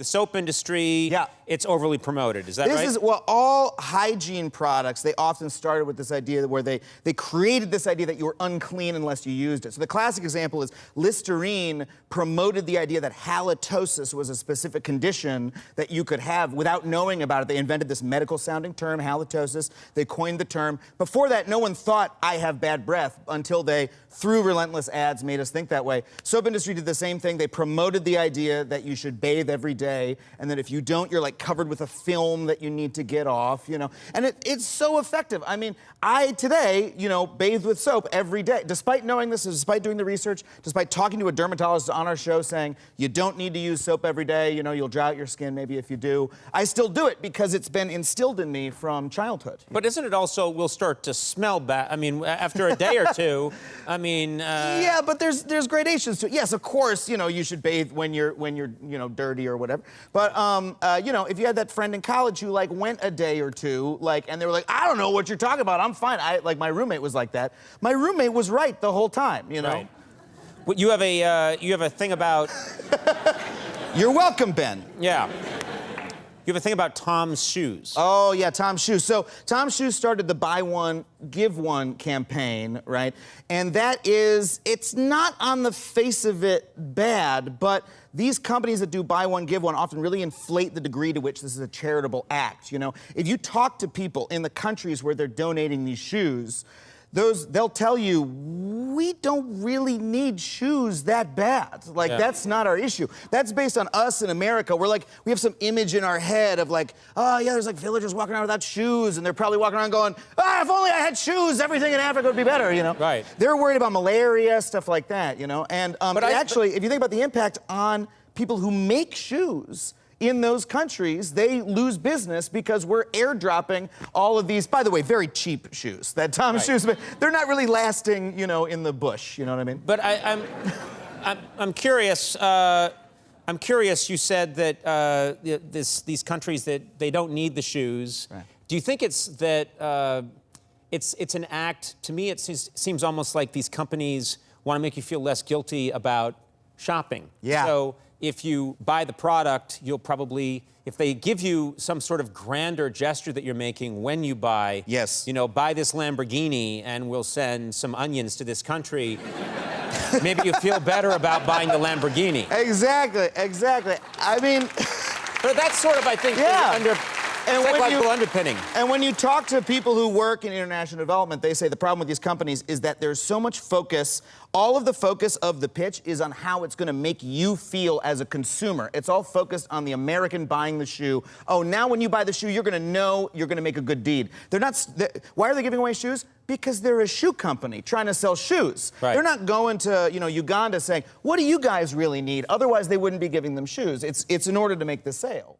the soap industry, it's overly promoted. Is that right? Well, all hygiene products, they often started with this idea where they created this idea that you were unclean unless you used it. So the classic example is Listerine promoted the idea that halitosis was a specific condition that you could have without knowing about it. They invented this medical-sounding term, halitosis. They coined the term. Before that, no one thought, I have bad breath, until they, through relentless ads, made us think that way. Soap industry did the same thing. They promoted the idea that you should bathe every day, and that if you don't, you're like covered with a film that you need to get off, you know. And it's so effective. I mean, I today, you know, bathe with soap every day. Despite knowing this, despite doing the research, despite talking to a dermatologist on our show saying, you don't need to use soap every day, you know, you'll dry out your skin maybe if you do. I still do it because it's been instilled in me from childhood. But isn't it also, we'll start to smell bad? I mean, after a day or two, I mean... Yeah, but there's gradations to it. Yes, of course, you know, you should bathe when you're you know, dirty or whatever. But, you know, if you had that friend in college who, like, went a day or two, like, and they were like, I don't know what you're talking about, I'm fine. Like, my roommate was like that. My roommate was right the whole time, you know? Right. Well, you have a thing about... You're welcome, Ben. Yeah. You have a thing about TOMS shoes. Oh, yeah, TOMS shoes. So TOMS shoes started the buy one, give one campaign, right? And that is, it's not on the face of it bad, but these companies that do buy one, give one often really inflate the degree to which this is a charitable act, you know? If you talk to people in the countries where they're donating these shoes, they'll tell you, we don't really need shoes that bad. Like, that's not our issue. That's based on us in America. We're like, we have some image in our head of like, oh yeah, there's like villagers walking around without shoes, and they're probably walking around going, ah, if only I had shoes, everything in Africa would be better, you know? Right. They're worried about malaria, stuff like that, you know? And but actually, if you think about the impact on people who make shoes, in those countries, they lose business because we're airdropping all of these, by the way, very cheap shoes. That TOMS shoes, but they're not really lasting, you know, in the bush. You know what I mean? But I'm curious. I'm curious. You said that these countries that they don't need the shoes. Right. Do you think it's that it's an act? To me, it seems almost like these companies want to make you feel less guilty about shopping. Yeah. So if you buy the product, you'll probably, if they give you some sort of grander gesture that you're making when you buy, you know, buy this Lamborghini and we'll send some onions to this country, maybe you feel better about buying the Lamborghini. Exactly, exactly. I mean... But that's sort of, I think, psychological underpinning. And when you talk to people who work in international development, they say the problem with these companies is that there's so much focus. All of the focus of the pitch is on how it's going to make you feel as a consumer. It's all focused on the American buying the shoe. Oh, now when you buy the shoe, you're going to know you're going to make a good deed. Why are they giving away shoes? Because they're a shoe company trying to sell shoes. Right. They're not going to, you know, Uganda saying, what do you guys really need? Otherwise, they wouldn't be giving them shoes. It's in order to make the sale.